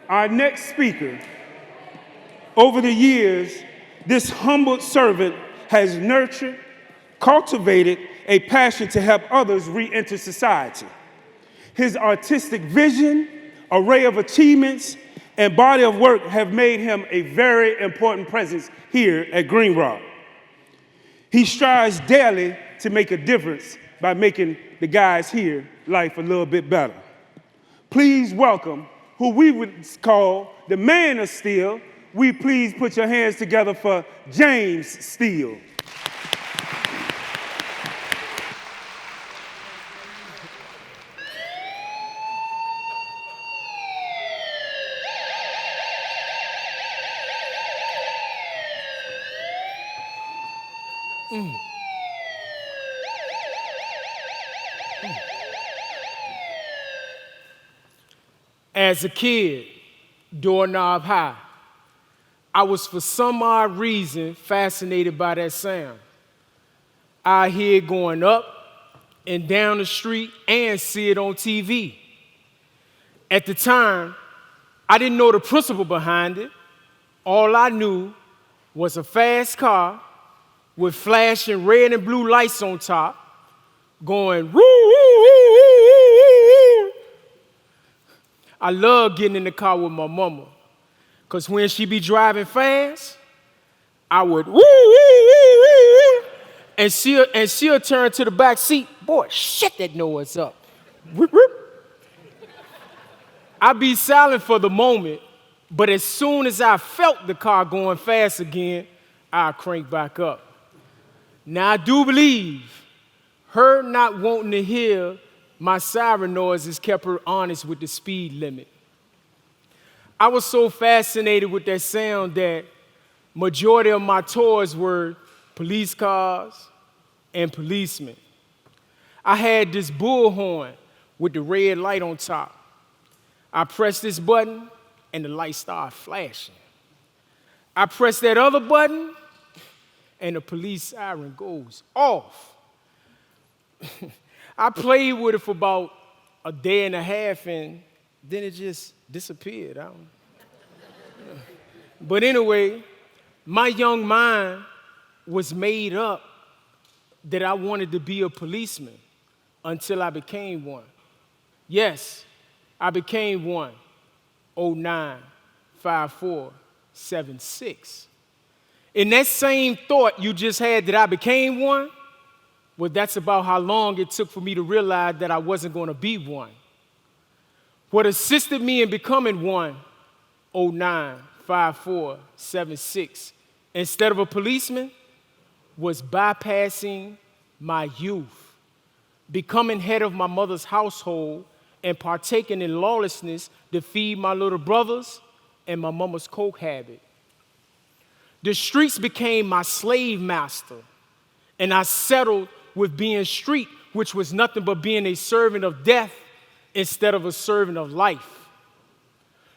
Our next speaker, over the years, this humble servant has nurtured, cultivated a passion to help others re-enter society. His artistic vision, array of achievements, and body of work have made him a very important presence here at Green Rock. He strives daily to make a difference by making the guys here life a little bit better. Please welcome who we would call the man of Steele. We please put your hands together for James Steele. As a kid, doorknob high, I was for some odd reason fascinated by that sound. I hear it going up and down the street and see it on TV. At the time, I didn't know the principle behind it. All I knew was a fast car with flashing red and blue lights on top going woo, woo, woo, woo, woo, woo. I love getting in the car with my mama, because when she be driving fast, I would woo, woo, woo, woo, woo, and she'll turn to the back seat. Boy, shut that noise up. Whoop, whoop. I'd be silent for the moment, but as soon as I felt the car going fast again, I'd crank back up. Now, I do believe her not wanting to hear my siren noises kept her honest with the speed limit. I was so fascinated with that sound that majority of my toys were police cars and policemen. I had this bullhorn with the red light on top. I pressed this button and the light started flashing. I pressed that other button and the police siren goes off. I played with it for about a day and a half, and then it just disappeared. But anyway, my young mind was made up that I wanted to be a policeman until I became one. Yes, I became one. 09-5476. In that same thought you just had that I became one, well, that's about how long it took for me to realize that I wasn't going to be one. What assisted me in becoming one, 09-5476, instead of a policeman, was bypassing my youth, becoming head of my mother's household, and partaking in lawlessness to feed my little brothers and my mama's coke habit. The streets became my slave master, and I settled with being street, which was nothing but being a servant of death instead of a servant of life.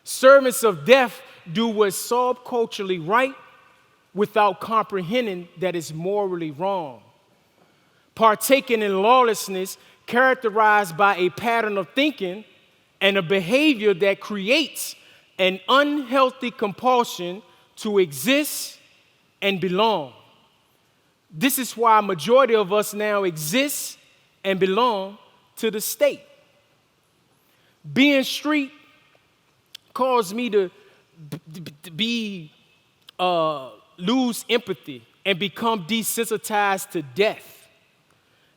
Servants of death do what's subculturally right without comprehending that it's morally wrong. Partaking in lawlessness characterized by a pattern of thinking and a behavior that creates an unhealthy compulsion to exist and belong. This is why a majority of us now exist and belong to the state. Being street caused me to lose empathy and become desensitized to death.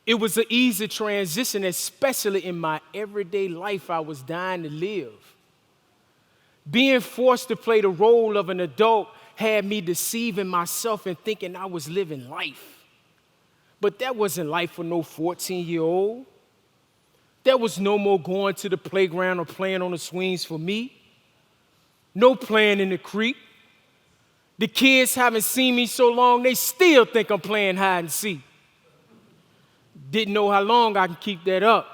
It was an easy transition, especially in my everyday life I was dying to live. Being forced to play the role of an adult had me deceiving myself and thinking I was living life. But that wasn't life for no 14-year-old. There was no more going to the playground or playing on the swings for me. No playing in the creek. The kids haven't seen me so long, they still think I'm playing hide and seek. Didn't know how long I can keep that up.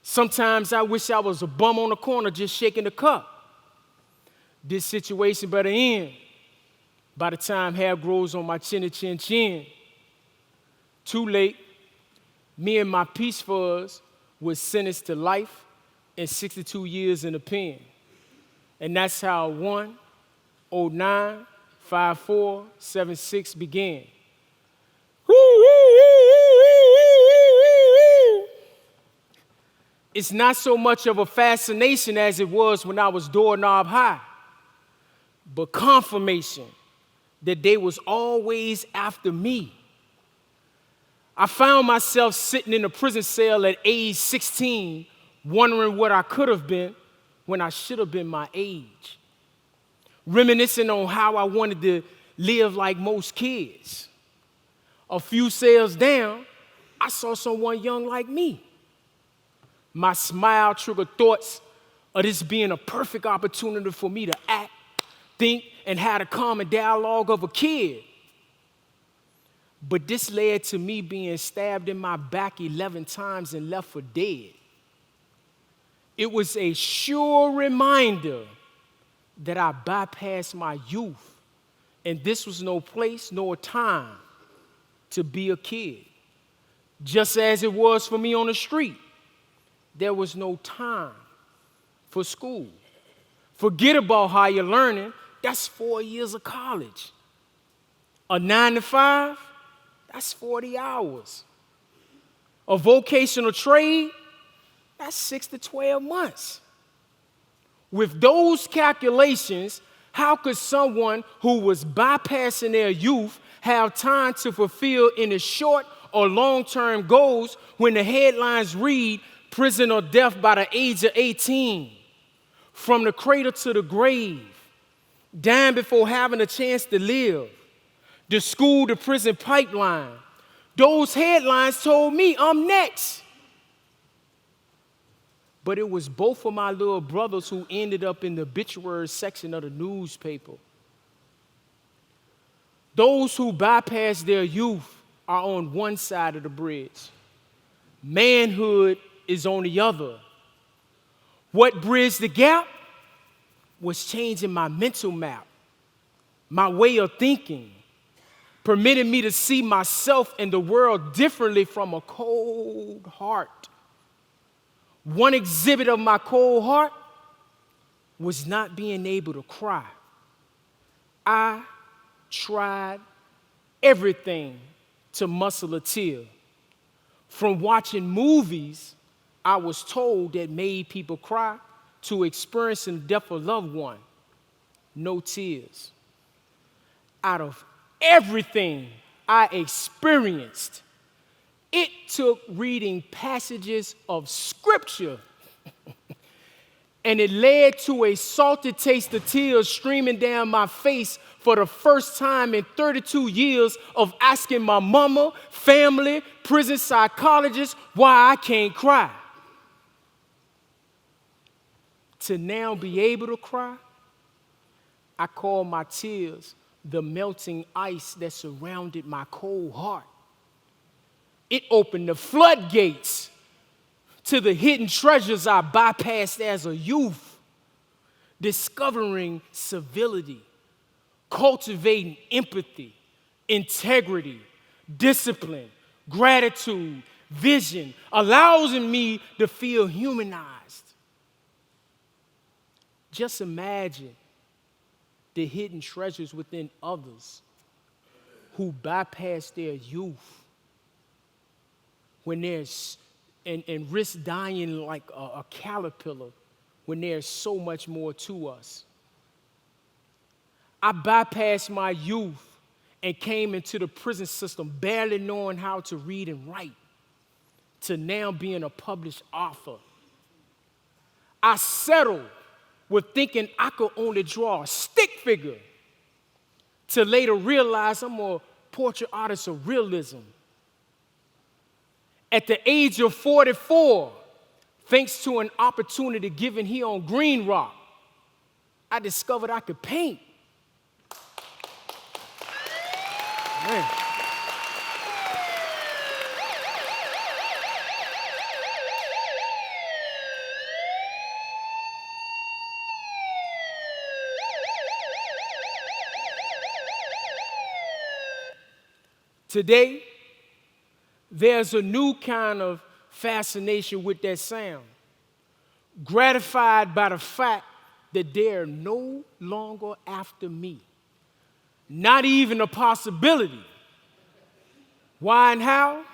Sometimes I wish I was a bum on the corner just shaking the cup. This situation better end by the time hair grows on my chinny chin chin. Too late, me and my peace fuzz was sentenced to life and 62 years in the pen. And that's how 1095476 began. It's not so much of a fascination as it was when I was doorknob high, but confirmation that they was always after me. I found myself sitting in a prison cell at age 16, wondering what I could have been when I should have been my age. Reminiscing on how I wanted to live like most kids. A few cells down, I saw someone young like me. My smile triggered thoughts of this being a perfect opportunity for me to act, think, and have the common dialogue of a kid. But this led to me being stabbed in my back 11 times and left for dead. It was a sure reminder that I bypassed my youth, and this was no place nor time to be a kid. Just as it was for me on the street, there was no time for school. Forget about higher learning, that's 4 years of college. A 9 to 5, that's 40 hours. A vocational trade, that's 6 to 12 months. With those calculations, how could someone who was bypassing their youth have time to fulfill any short or long-term goals when the headlines read prison or death by the age of 18, from the cradle to the grave, dying before having a chance to live, the school to prison pipeline? Those headlines told me I'm next. But it was both of my little brothers who ended up in the obituary section of the newspaper. Those who bypass their youth are on one side of the bridge. Manhood is on the other. What bridged the gap was changing my mental map, my way of thinking, permitted me to see myself and the world differently from a cold heart. One exhibit of my cold heart was not being able to cry. I tried everything to muscle a tear. From watching movies I was told that made people cry to experiencing the death of a loved one, no tears. Out of everything I experienced, it took reading passages of scripture and it led to a salty taste of tears streaming down my face for the first time in 32 years of asking my mama, family, prison psychologist why I can't cry. To now be able to cry, I call my tears the melting ice that surrounded my cold heart. It opened the floodgates to the hidden treasures I bypassed as a youth, discovering civility, cultivating empathy, integrity, discipline, gratitude, vision, allowing me to feel humanized. Just imagine the hidden treasures within others who bypass their youth when there's and risk dying like a caterpillar when there's so much more to us. I bypassed my youth and came into the prison system barely knowing how to read and write, to now being a published author. I settled with thinking I could only draw a stick figure, to later realize I'm a portrait artist of realism. At the age of 44, thanks to an opportunity given here on Green Rock, I discovered I could paint. Man. Today, there's a new kind of fascination with that sound, gratified by the fact that they're no longer after me. Not even a possibility. Why and how?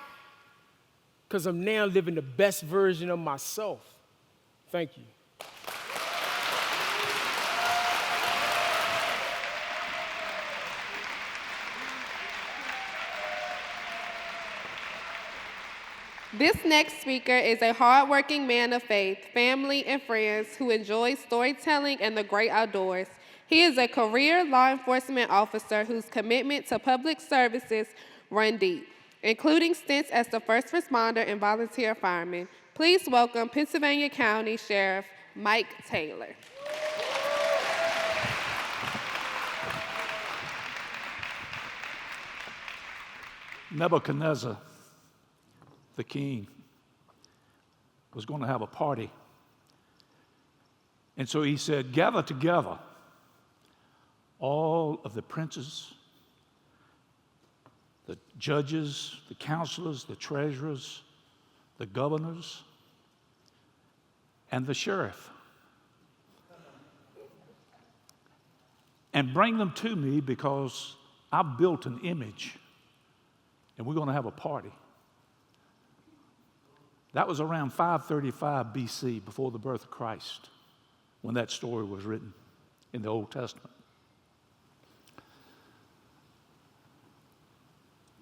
Because I'm now living the best version of myself. Thank you. This next speaker is a hardworking man of faith, family, and friends who enjoys storytelling and the great outdoors. He is a career law enforcement officer whose commitment to public services run deep, including stints as the first responder and volunteer fireman. Please welcome Pennsylvania County Sheriff Mike Taylor. Nebuchadnezzar, the king, was going to have a party. And so he said, gather together all of the princes, the judges, the counselors, the treasurers, the governors, and the sheriff, and bring them to me because I've built an image and we're going to have a party. That was around 535 BC, before the birth of Christ, when that story was written in the Old Testament.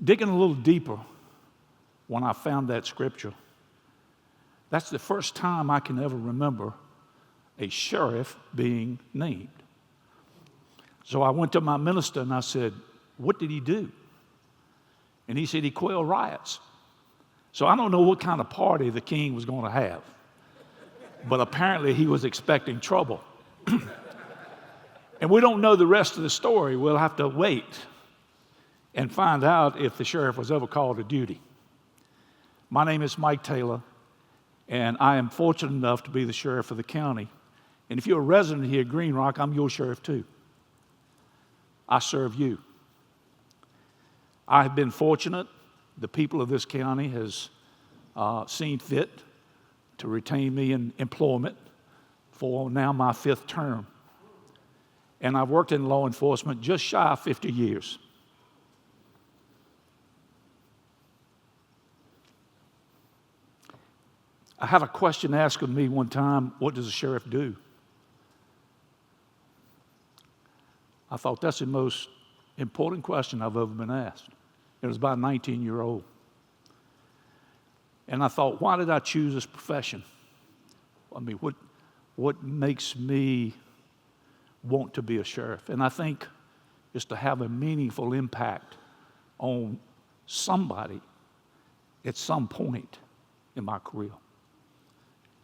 Digging a little deeper, when I found that scripture, that's the first time I can ever remember a sheriff being named. So I went to my minister and I said, what did he do? And he said he quelled riots. So I don't know what kind of party the king was going to have, but apparently he was expecting trouble. And we don't know the rest of the story. We'll have to wait and find out if the sheriff was ever called to duty. My name is Mike Taylor, and I am fortunate enough to be the sheriff of the county. And if you're a resident here at Green Rock, I'm your sheriff too. I serve you. I have been fortunate. The people of this county has seen fit to retain me in employment for now my 5th term. And I've worked in law enforcement just shy of 50 years. I had a question asked of me one time, what does a sheriff do? I thought that's the most important question I've ever been asked. It was about a 19-year-old. And I thought, why did I choose this profession? I mean, what makes me want to be a sheriff? And I think it's to have a meaningful impact on somebody at some point in my career.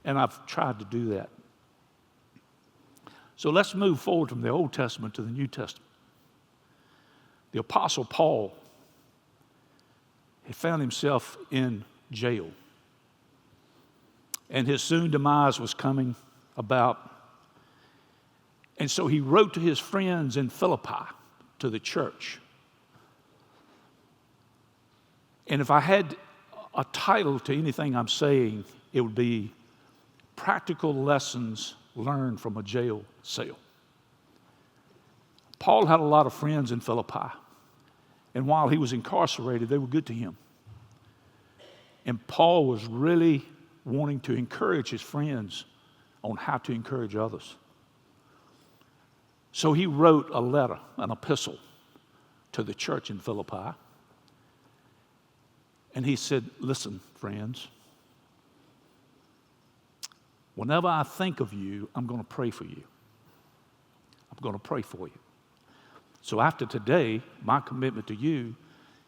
And I've tried to do that. So let's move forward from the Old Testament to the New Testament. The Apostle Paul had found himself in jail, and his soon demise was coming about. And so he wrote to his friends in Philippi, to the church. And if I had a title to anything I'm saying, it would be Practical Lessons Learned from a Jail Cell. Paul had a lot of friends in Philippi, and while he was incarcerated, they were good to him. And Paul was really wanting to encourage his friends on how to encourage others. So he wrote a letter, an epistle, to the church in Philippi. And he said, listen, friends, whenever I think of you, I'm going to pray for you. I'm going to pray for you. So after today, my commitment to you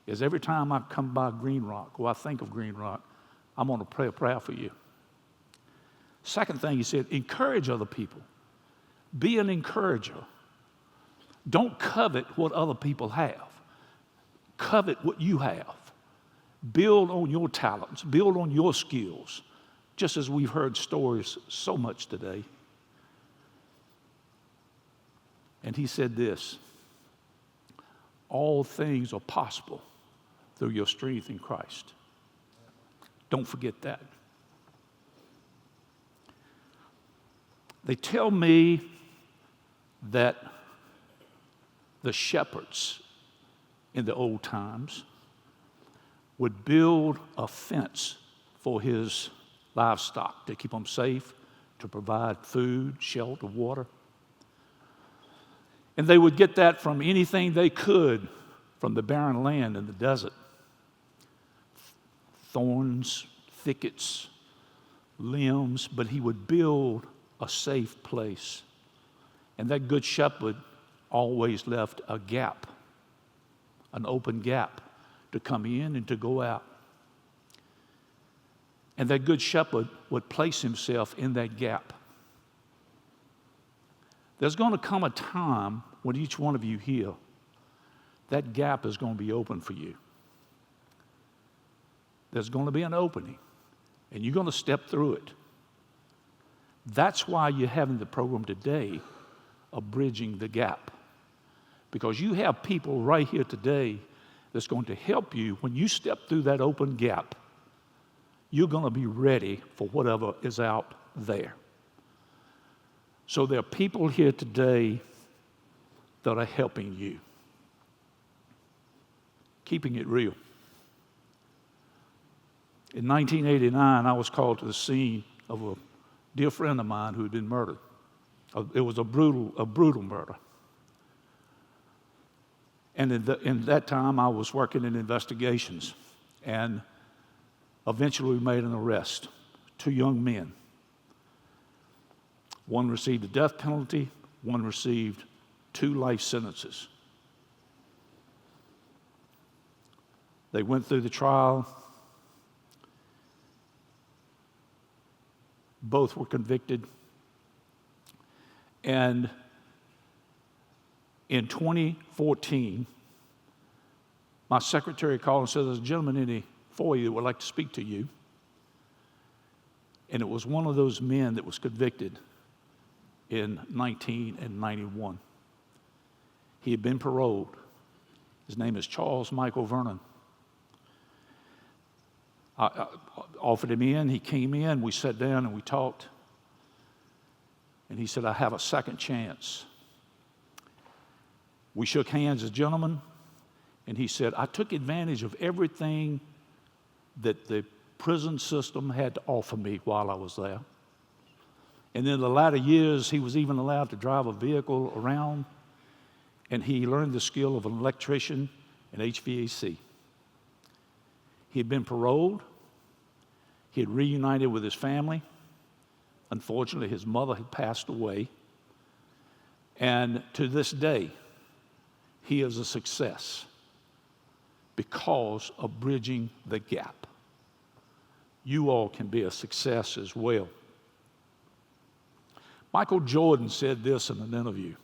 is every time I come by Green Rock or I think of Green Rock, I'm going to pray a prayer for you. Second thing he said, encourage other people. Be an encourager. Don't covet what other people have. Covet what you have. Build on your talents. Build on your skills. Just as we've heard stories so much today. And he said this, all things are possible through your strength in Christ. Don't forget that. They tell me that the shepherds in the old times would build a fence for his livestock to keep them safe, to provide food, shelter, water. And they would get that from anything they could from the barren land and the desert. Thorns, thickets, limbs, but he would build a safe place. And that good shepherd always left a gap, an open gap to come in and to go out. And that good shepherd would place himself in that gap. There's going to come a time when each one of you here, that gap is going to be open for you. There's going to be an opening, and you're going to step through it. That's why you're having the program today of bridging the gap. Because you have people right here today that's going to help you when you step through that open gap. You're going to be ready for whatever is out there. So there are people here today that are helping you. Keeping it real. In 1989, I was called to the scene of a dear friend of mine who had been murdered. It was a brutal murder. And in that time, I was working in investigations. And eventually we made an arrest. 2 young men. One received the death penalty. One received 2 life sentences. They went through the trial. Both were convicted. And in 2014, my secretary called and said, "There's a gentleman in the foyer that would like to speak to you." And it was one of those men that was convicted in 1991. He had been paroled. His name is Charles Michael Vernon. I offered him in. He came in. We sat down and we talked. And he said, "I have a second chance." We shook hands as gentlemen. And he said, "I took advantage of everything that the prison system had to offer me while I was there. And in the latter years, he was even allowed to drive a vehicle around. And he learned the skill of an electrician and HVAC. He had been paroled. He had reunited with his family. Unfortunately, his mother had passed away. And to this day, he is a success because of bridging the gap. You all can be a success as well. Michael Jordan said this in an interview.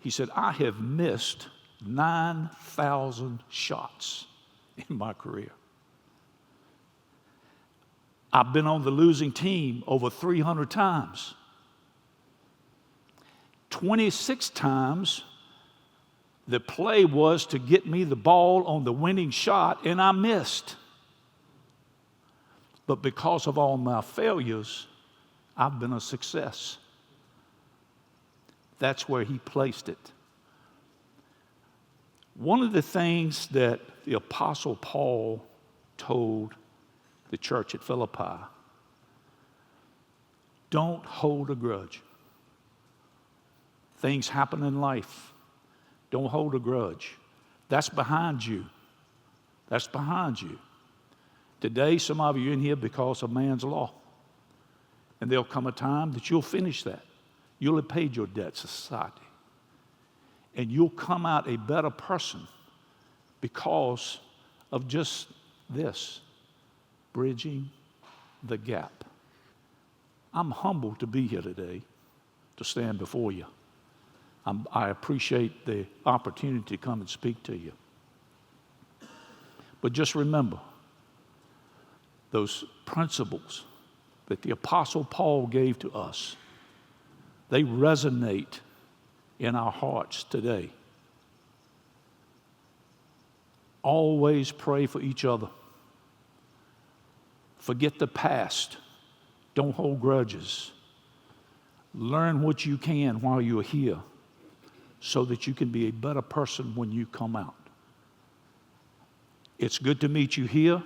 He said, "I have missed 9,000 shots in my career. I've been on the losing team over 300 times. 26 times the play was to get me the ball on the winning shot, and I missed. But because of all my failures, I've been a success." That's where he placed it. One of the things that the Apostle Paul told the church at Philippi, don't hold a grudge. Things happen in life. Don't hold a grudge. That's behind you. That's behind you. Today, some of you are in here because of man's law. And there'll come a time that you'll finish that. You'll have paid your debts to society. And you'll come out a better person because of just this, bridging the gap. I'm humbled to be here today, to stand before you. I appreciate the opportunity to come and speak to you. But just remember, those principles that the Apostle Paul gave to us, they resonate in our hearts today. Always pray for each other. Forget the past. Don't hold grudges. Learn what you can while you're here so that you can be a better person when you come out. It's good to meet you here.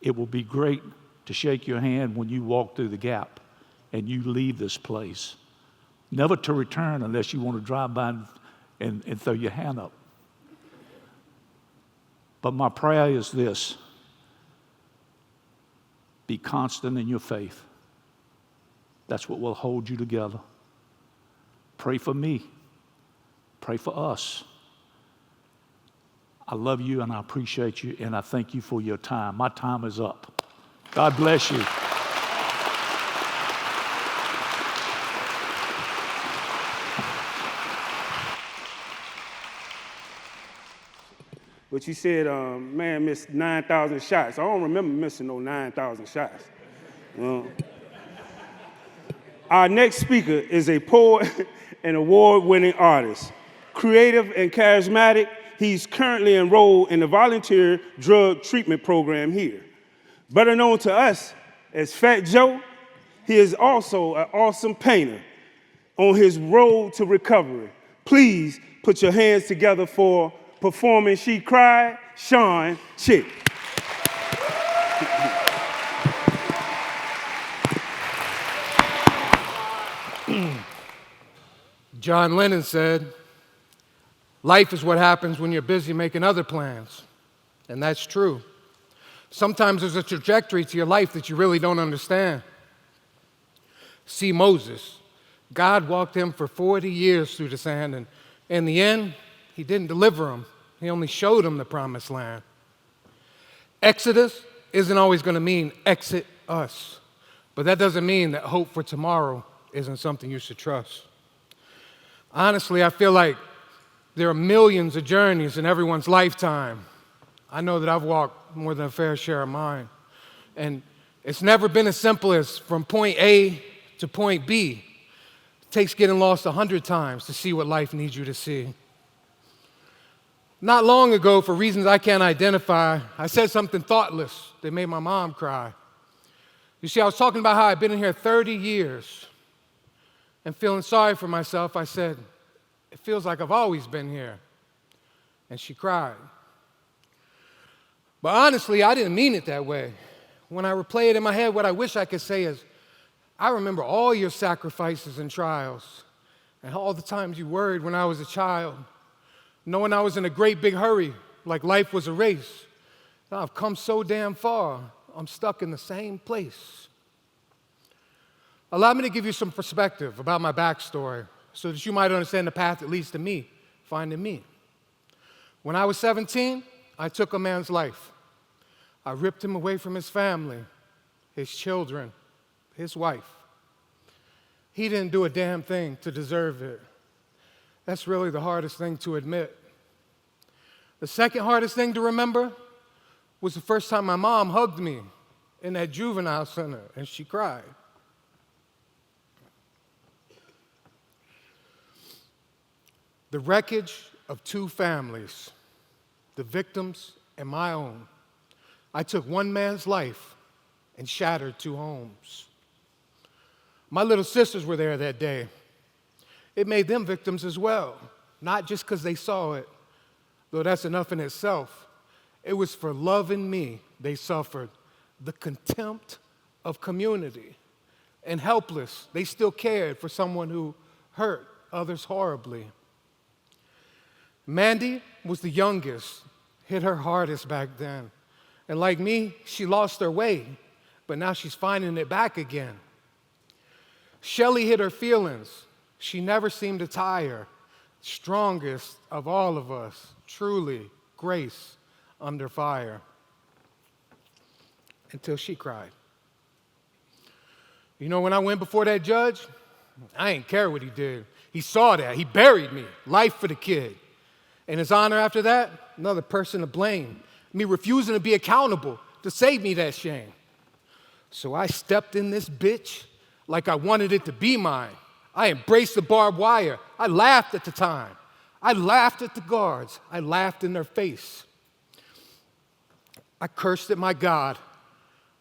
It will be great to shake your hand when you walk through the gap and you leave this place. Never to return unless you want to drive by and throw your hand up. But my prayer is this: be constant in your faith. That's what will hold you together. Pray for me. Pray for us. I love you and I appreciate you and I thank you for your time. My time is up. God bless you. But you said, man missed 9,000 shots. I don't remember missing no 9,000 shots. Our next speaker is a poet and award-winning artist. Creative and charismatic, he's currently enrolled in the volunteer drug treatment program here. Better known to us as Fat Joe, he is also an awesome painter on his road to recovery. Please put your hands together for performing She Cried, Shawn Chick. John Lennon said, "Life is what happens when you're busy making other plans." And that's true. Sometimes there's a trajectory to your life that you really don't understand. See Moses. God walked him for 40 years through the sand, and in the end, he didn't deliver him. He only showed him the promised land. Exodus isn't always going to mean exit us, but that doesn't mean that hope for tomorrow isn't something you should trust. Honestly, I feel like there are millions of journeys in everyone's lifetime. I know that I've walked more than a fair share of mine. And it's never been as simple as from point A to point B. It takes getting lost 100 times to see what life needs you to see. Not long ago, for reasons I can't identify, I said something thoughtless that made my mom cry. You see, I was talking about how I've been in here 30 years. And feeling sorry for myself, I said, "It feels like I've always been here." And she cried. But honestly, I didn't mean it that way. When I replay it in my head, what I wish I could say is, "I remember all your sacrifices and trials, and all the times you worried when I was a child, knowing I was in a great big hurry, like life was a race. Now I've come so damn far, I'm stuck in the same place." Allow me to give you some perspective about my backstory so that you might understand the path that leads to me finding me. When I was 17, I took a man's life. I ripped him away from his family, his children, his wife. He didn't do a damn thing to deserve it. That's really the hardest thing to admit. The second hardest thing to remember was the first time my mom hugged me in that juvenile center, and she cried. The wreckage of two families, the victims and my own. I took one man's life and shattered two homes. My little sisters were there that day. It made them victims as well, not just because they saw it, though that's enough in itself. It was for loving me they suffered, the contempt of community. And helpless, they still cared for someone who hurt others horribly. Mandy was the youngest, hit her hardest back then. And like me, she lost her way, but now she's finding it back again. Shelley hit her feelings. She never seemed to tire. Strongest of all of us, truly, grace under fire. Until she cried. You know, when I went before that judge, I didn't care what he did. He saw that. He buried me. Life for the kid. In his honor after that, another person to blame. Me refusing to be accountable to save me that shame. So I stepped in this bitch like I wanted it to be mine. I embraced the barbed wire. I laughed at the time. I laughed at the guards. I laughed in their face. I cursed at my God.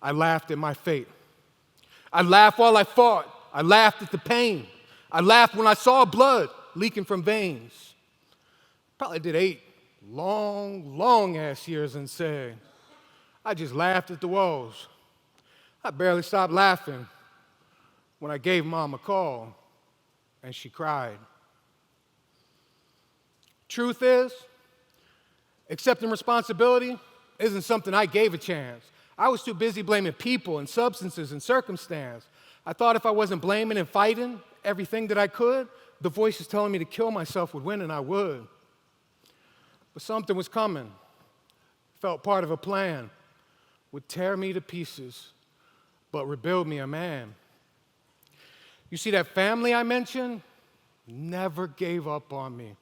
I laughed at my fate. I laughed while I fought. I laughed at the pain. I laughed when I saw blood leaking from veins. Probably did 8 long ass years and said, I just laughed at the woes. I barely stopped laughing when I gave Mom a call and she cried. Truth is, accepting responsibility isn't something I gave a chance. I was too busy blaming people and substances and circumstance. I thought if I wasn't blaming and fighting everything that I could, the voices telling me to kill myself would win, and I would. But something was coming. Felt part of a plan. Would tear me to pieces, but rebuild me a man. You see, that family I mentioned never gave up on me,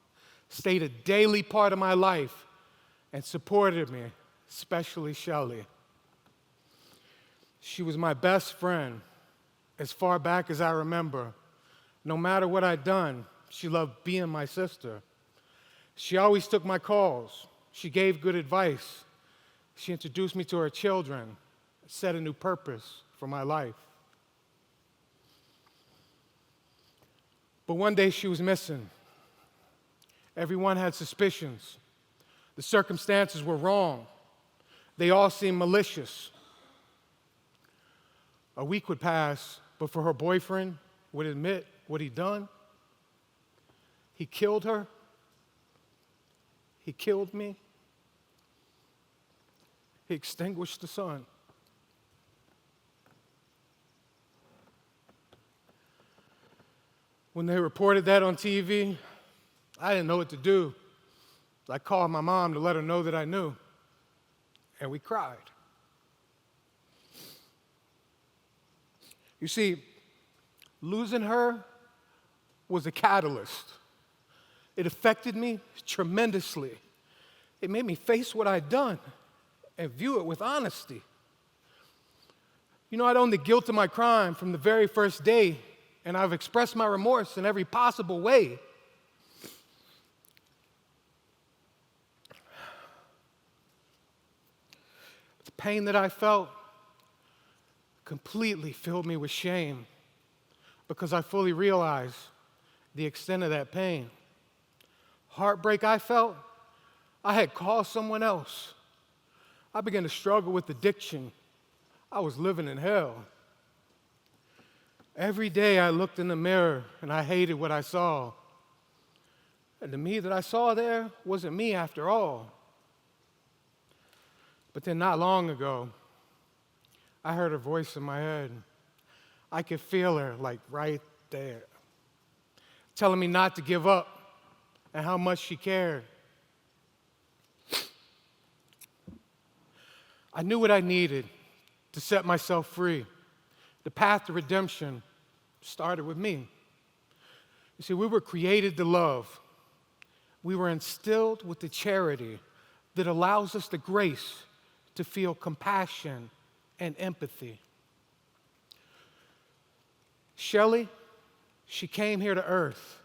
stayed a daily part of my life, and supported me, especially Shelly. She was my best friend as far back as I remember. No matter what I'd done, she loved being my sister. She always took my calls. She gave good advice. She introduced me to her children, set a new purpose for my life. But one day she was missing. Everyone had suspicions. The circumstances were wrong. They all seemed malicious. A week would pass before her boyfriend would admit what he'd done. He killed her. He killed me. He extinguished the sun. When they reported that on TV, I didn't know what to do. I called my mom to let her know that I knew, and we cried. You see, losing her was a catalyst. It affected me tremendously. It made me face what I'd done and view it with honesty. You know, I'd owned the guilt of my crime from the very first day, and I've expressed my remorse in every possible way. The pain that I felt completely filled me with shame because I fully realized the extent of that pain. Heartbreak I felt, I had caused someone else. I began to struggle with addiction. I was living in hell. Every day I looked in the mirror and I hated what I saw. And the me that I saw there wasn't me after all. But then not long ago, I heard a voice in my head. I could feel her like right there, telling me not to give up and how much she cared. I knew what I needed to set myself free. The path to redemption started with me. You see, we were created to love. We were instilled with the charity that allows us the grace to feel compassion and empathy. Shelly, she came here to earth,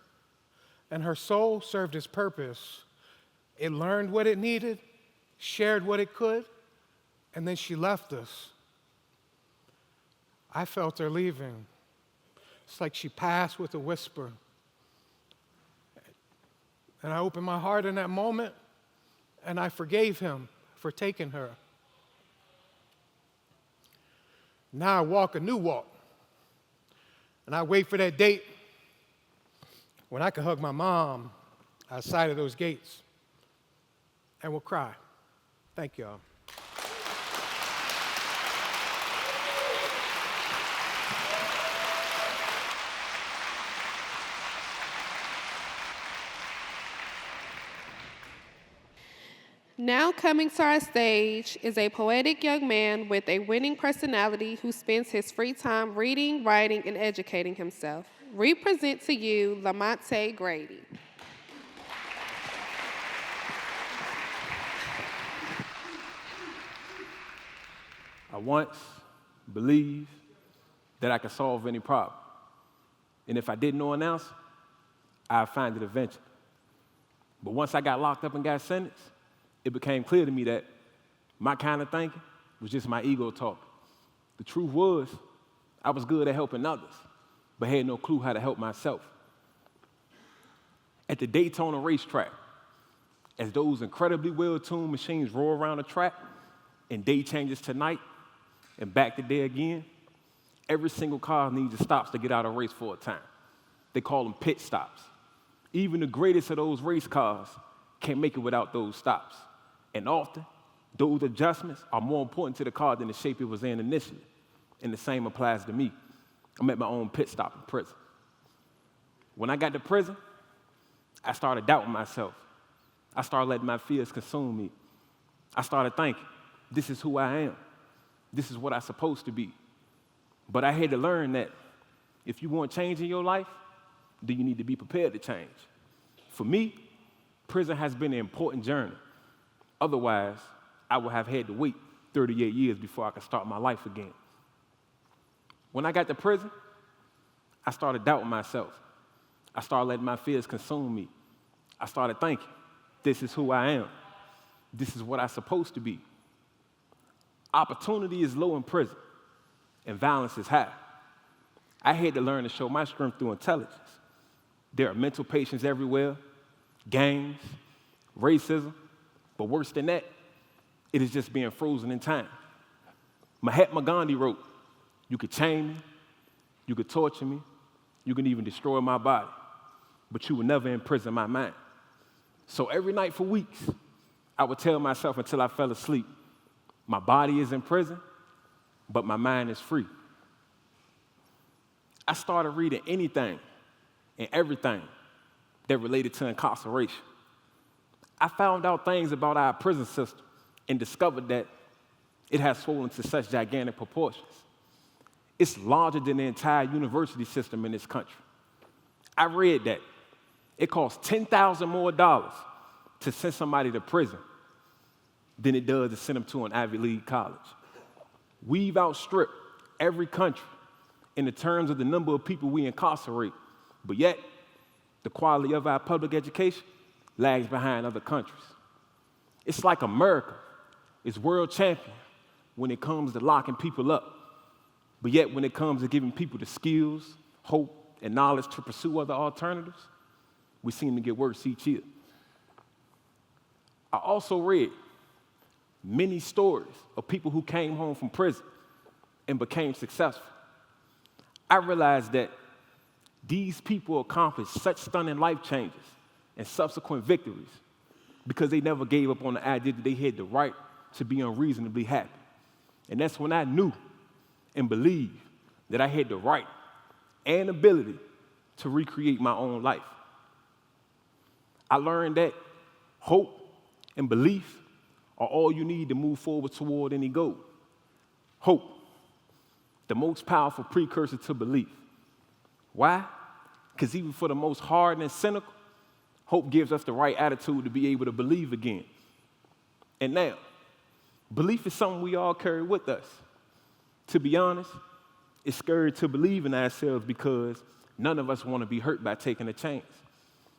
and her soul served its purpose. It learned what it needed, shared what it could, and then she left us. I felt her leaving. It's like she passed with a whisper. And I opened my heart in that moment, and I forgave him for taking her. Now I walk a new walk, and I wait for that date when I can hug my mom outside of those gates, and we'll cry. Thank y'all. Now coming to our stage is a poetic young man with a winning personality who spends his free time reading, writing, and educating himself. We present to you Lamonte Grady. I once believed that I could solve any problem. And if I didn't know an answer, I'd find it eventually. But once I got locked up and got sentenced, it became clear to me that my kind of thinking was just my ego talking. The truth was, I was good at helping others, but had no clue how to help myself. At the Daytona racetrack, as those incredibly well-tuned machines roar around the track and day changes to night and back to day again, every single car needs the stops to get out of race for a time. They call them pit stops. Even the greatest of those race cars can't make it without those stops. And often, those adjustments are more important to the car than the shape it was in initially. And the same applies to me. I'm at my own pit stop in prison. When I got to prison, I started doubting myself. I started letting my fears consume me. I started thinking, this is who I am. This is what I'm supposed to be. But I had to learn that if you want change in your life, then you need to be prepared to change. For me, prison has been an important journey. Otherwise, I would have had to wait 38 years before I could start my life again. When I got to prison, I started doubting myself. I started letting my fears consume me. I started thinking, this is who I am. This is what I'm supposed to be. Opportunity is low in prison, and violence is high. I had to learn to show my strength through intelligence. There are mental patients everywhere, gangs, racism, but worse than that, it is just being frozen in time. Mahatma Gandhi wrote, you could chain me, you could torture me, you can even destroy my body, but you will never imprison my mind. So every night for weeks, I would tell myself until I fell asleep, my body is in prison, but my mind is free. I started reading anything and everything that related to incarceration. I found out things about our prison system and discovered that it has swollen to such gigantic proportions. It's larger than the entire university system in this country. I read that it costs $10,000 more to send somebody to prison than it does to send them to an Ivy League college. We've outstripped every country in the terms of the number of people we incarcerate, but yet the quality of our public education lags behind other countries. It's like America is world champion when it comes to locking people up, but yet when it comes to giving people the skills, hope, and knowledge to pursue other alternatives, we seem to get worse each year. I also read many stories of people who came home from prison and became successful. I realized that these people accomplished such stunning life changes and subsequent victories because they never gave up on the idea that they had the right to be unreasonably happy. And that's when I knew and believed that I had the right and ability to recreate my own life. I learned that hope and belief are all you need to move forward toward any goal. Hope, the most powerful precursor to belief. Why? Because even for the most hardened and cynical, hope gives us the right attitude to be able to believe again. And now, belief is something we all carry with us. To be honest, it's scary to believe in ourselves because none of us want to be hurt by taking a chance.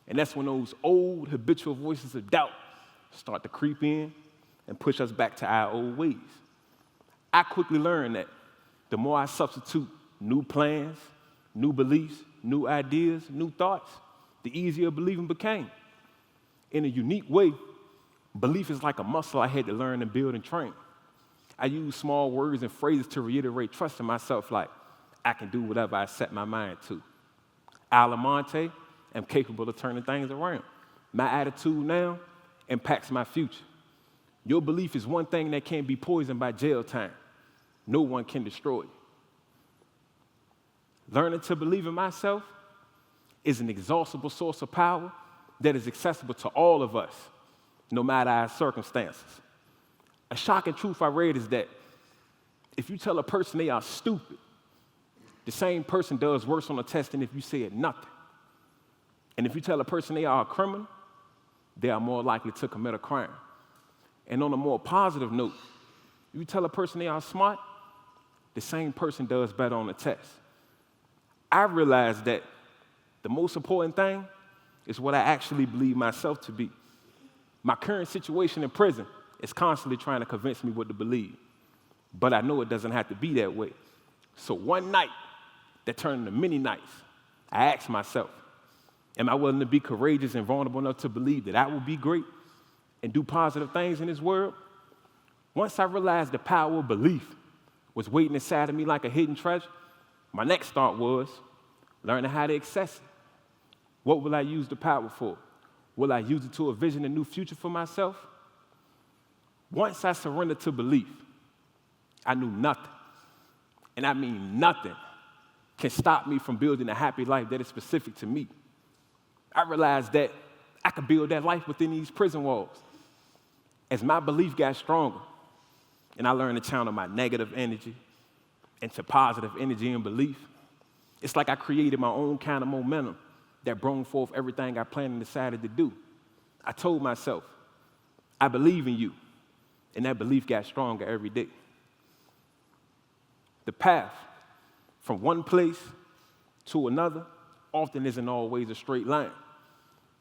And that's when those old habitual voices of doubt start to creep in and push us back to our old ways. I quickly learned that the more I substitute new plans, new beliefs, new ideas, new thoughts, the easier believing became. In a unique way, belief is like a muscle I had to learn and build and train. I use small words and phrases to reiterate trust in myself, like, I can do whatever I set my mind to. I, Lamonte, am capable of turning things around. My attitude now impacts my future. Your belief is one thing that can't be poisoned by jail time. No one can destroy it. Learning to believe in myself is an exhaustible source of power that is accessible to all of us, no matter our circumstances. A shocking truth I read is that if you tell a person they are stupid, the same person does worse on a test than if you said nothing. And if you tell a person they are a criminal, they are more likely to commit a crime. And on a more positive note, if you tell a person they are smart, the same person does better on the test. I realized that the most important thing is what I actually believe myself to be. My current situation in prison is constantly trying to convince me what to believe. But I know it doesn't have to be that way. So one night, that turned into many nights, I asked myself, am I willing to be courageous and vulnerable enough to believe that I will be great and do positive things in this world? Once I realized the power of belief was waiting inside of me like a hidden treasure, my next thought was learning how to access it. What will I use the power for? Will I use it to envision a new future for myself? Once I surrendered to belief, I knew nothing, and I mean nothing, can stop me from building a happy life that is specific to me. I realized that I could build that life within these prison walls. As my belief got stronger, and I learned to channel my negative energy into positive energy and belief, it's like I created my own kind of momentum that brought forth everything I planned and decided to do. I told myself, I believe in you, and that belief got stronger every day. The path from one place to another often isn't always a straight line.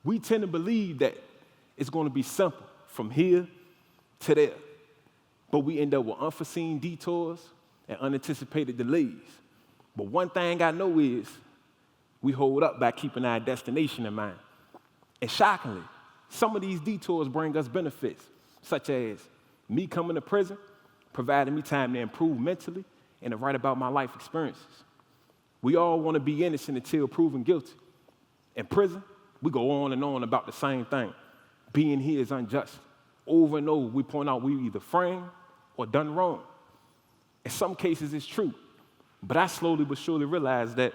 We tend to believe that it's going to be simple from here to there, but we end up with unforeseen detours and unanticipated delays. But one thing I know is we hold up by keeping our destination in mind. And shockingly, some of these detours bring us benefits, such as me coming to prison, providing me time to improve mentally and to write about my life experiences. We all want to be innocent until proven guilty. In prison, we go on and on about the same thing. Being here is unjust. Over and over, we point out we either framed or done wrong. In some cases, it's true. But I slowly but surely realized that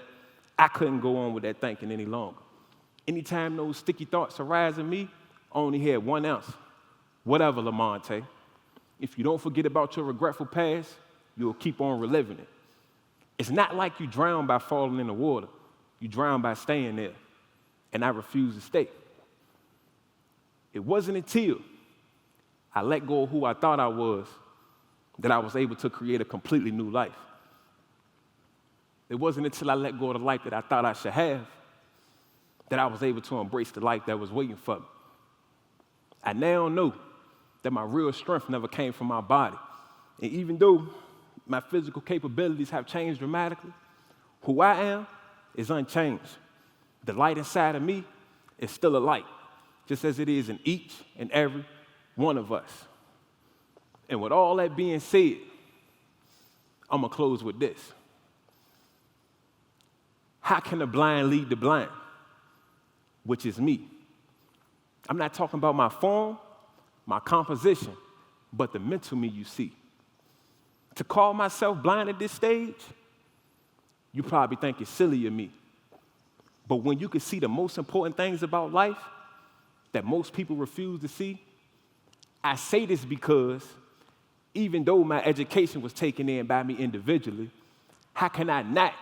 I couldn't go on with that thinking any longer. Anytime those sticky thoughts arise in me, I only had one answer. Whatever, Lamonte. If you don't forget about your regretful past, you'll keep on reliving it. It's not like you drown by falling in the water. You drown by staying there. And I refuse to stay. It wasn't until I let go of who I thought I was that I was able to create a completely new life. It wasn't until I let go of the life that I thought I should have that I was able to embrace the life that was waiting for me. I now know that my real strength never came from my body. And even though my physical capabilities have changed dramatically, who I am is unchanged. The light inside of me is still a light, just as it is in each and every one of us. And with all that being said, I'm going to close with this. How can the blind lead the blind? Which is me. I'm not talking about my form, my composition, but the mental me you see. To call myself blind at this stage, you probably think it's silly of me. But when you can see the most important things about life that most people refuse to see, I say this because even though my education was taken in by me individually, how can I not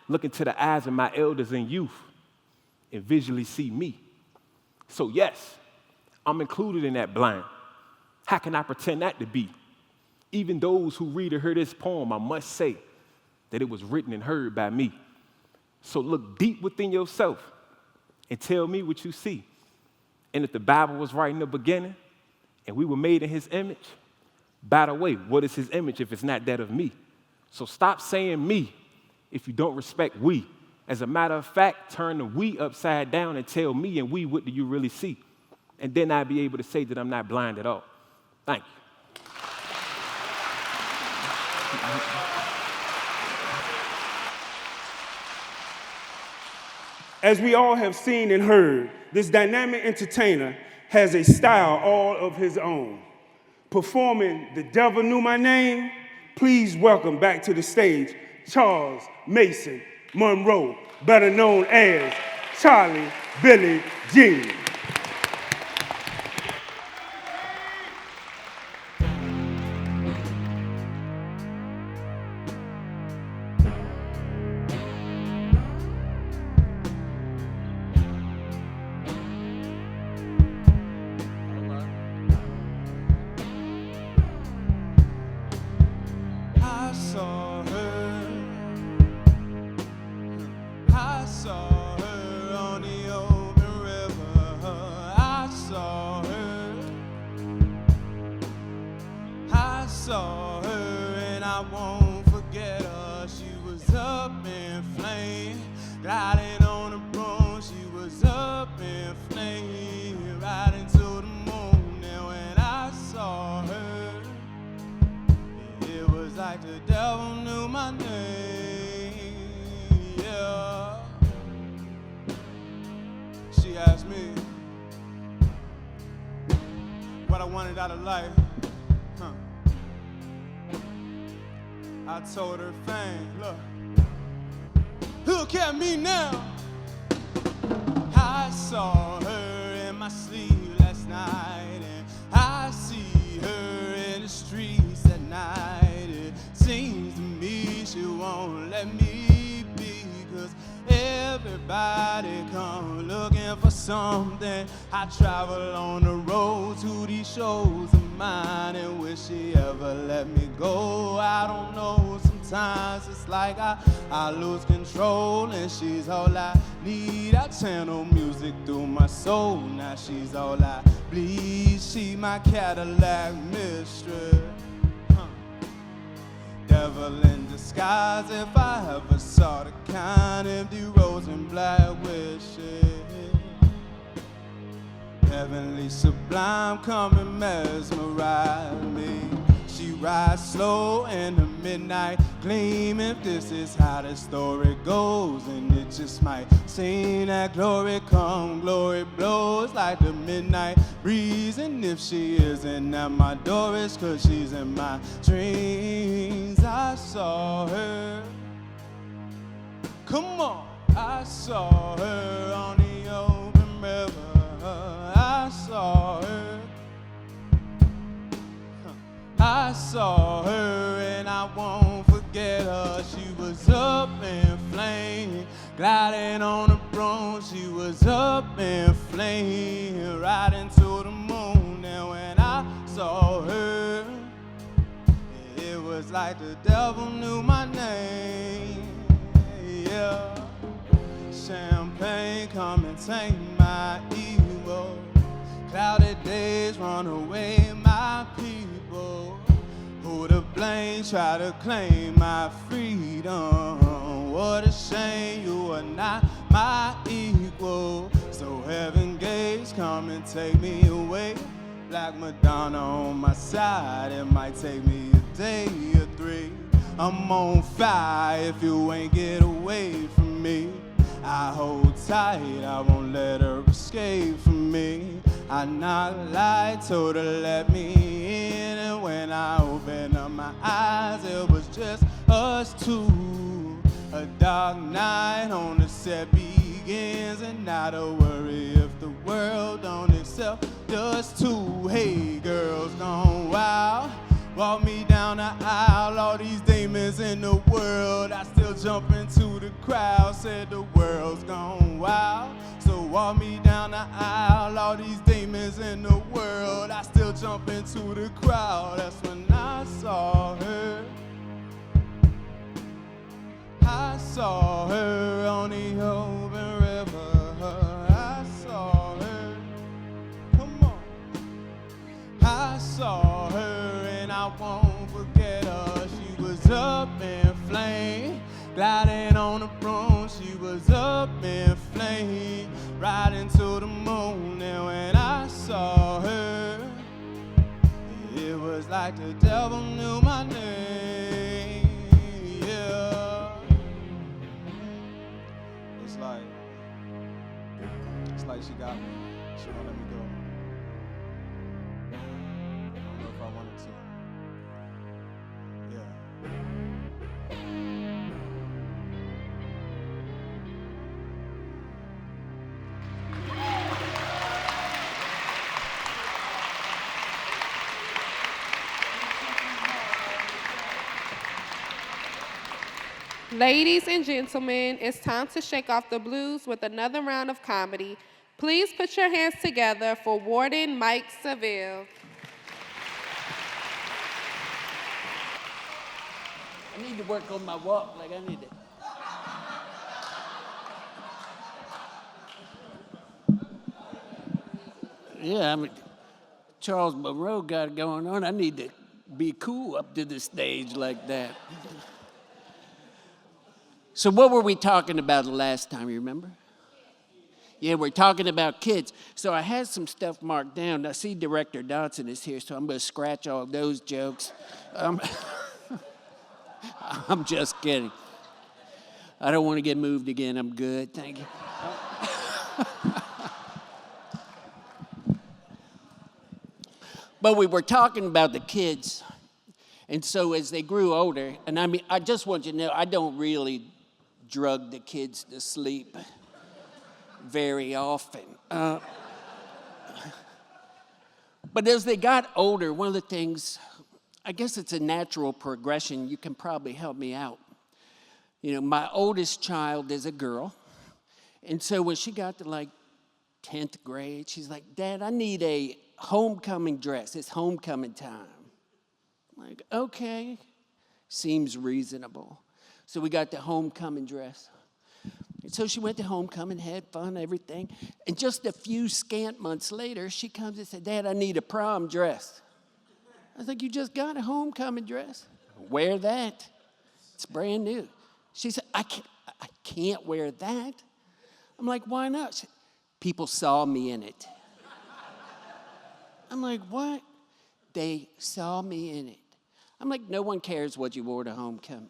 look into the eyes of my elders and youth and visually see me? So yes, I'm included in that blind. How can I pretend not to be? Even those who read or hear this poem, I must say that it was written and heard by me. So look deep within yourself and tell me what you see. And if the Bible was right in the beginning and we were made in his image, by the way, what is his image if it's not that of me? So stop saying me if you don't respect we. As a matter of fact, turn the we upside down and tell me and we what do you really see. And then I'll be able to say that I'm not blind at all. Thank you. As we all have seen and heard, this dynamic entertainer has a style all of his own. Performing The Devil Knew My Name, please welcome back to the stage Charles Mason Monroe, better known as Charlie Billy Jr. Saw her and I won't forget her. She was up in flames. gliding on a broom. She was up in flames, riding to the moon. And when I saw her, it was like the devil knew my name. Yeah. She asked me what I wanted out of life. I told her fame. Look at me now. I saw her in my sleep last night, and I see her in the streets at night. It seems to me she won't let me be, 'cause everybody come looking for something. I travel on the road to these shows of mine and wish she ever let me go. I don't know, sometimes it's like I lose control, and she's all I need. I channel music through my soul, now she's all I bleed. She my Cadillac mistress, devil in disguise, if I ever saw the kind. Empty roads and black wishes, heavenly sublime, come and mesmerize me. She rides slow in the midnight gleam. If this is how the story goes, and it just might seem that glory come, glory blows like the midnight breeze. And if she isn't at my door, it's 'cause she's in my dreams. I saw her, come on, I saw her on the open river. I saw her, I saw her, and I won't forget her. She was up in flame, gliding on a broom. She was up in flame, riding to the moon. And when I saw her, it was like the devil knew my name. Yeah. Champagne, come and take my evil. Clouded days run away my people. Who to blame, try to claim my freedom. What a shame you are not my equal. So heaven gates, come and take me away. Black Madonna on my side, it might take me a day or three. I'm on fire if you ain't get away from me. I hold tight, I won't let her escape from me. I knock light, told her let me in, and when I opened up my eyes, it was just us two. A dark night on the set begins, and not a worry if the world don't accept us two. Hey, girls gone wild, walk me down the aisle, all these demons in the world. I still jump into the crowd, said the world's gone wild. So walk me down the aisle, all these demons in the world. I still jump into the crowd. That's when I saw her. I saw her on the open river. I saw her. Come on. I saw her, and I won't forget her. She was up in flame, gliding on a broom. She was up in flame, riding to the moon. And when I saw her, it was like the devil knew my name. Yeah. It's like she got me. She won't let me go. I don't know if I wanted to. Ladies and gentlemen, it's time to shake off the blues with another round of comedy. Please put your hands together for Warden Mike Seville. I need to work on my walk, like I need to. Yeah, I mean, Charles Monroe got it going on. I need to be cool up to the stage like that. So what were we talking about the last time, you remember? Yeah, we're talking about kids. So I had some stuff marked down. I see Director Dodson is here, so I'm going to scratch all those jokes. I'm just kidding. I don't want to get moved again. I'm good, thank you. But we were talking about the kids. And so as they grew older, and I mean, I just want you to know, I don't really drug the kids to sleep very often. But as they got older, one of the things, I guess it's a natural progression. You can probably help me out. You know, my oldest child is a girl. And so when she got to like 10th grade, she's like, Dad, I need a homecoming dress. It's homecoming time. I'm like, okay, seems reasonable. So we got the homecoming dress. And so she went to homecoming, had fun, everything. And just a few scant months later, she comes and said, Dad, I need a prom dress. I was like, you just got a homecoming dress. Wear that. It's brand new. She said, I can't wear that. I'm like, why not? She said, people saw me in it. I'm like, what? They saw me in it. I'm like, no one cares what you wore to homecoming.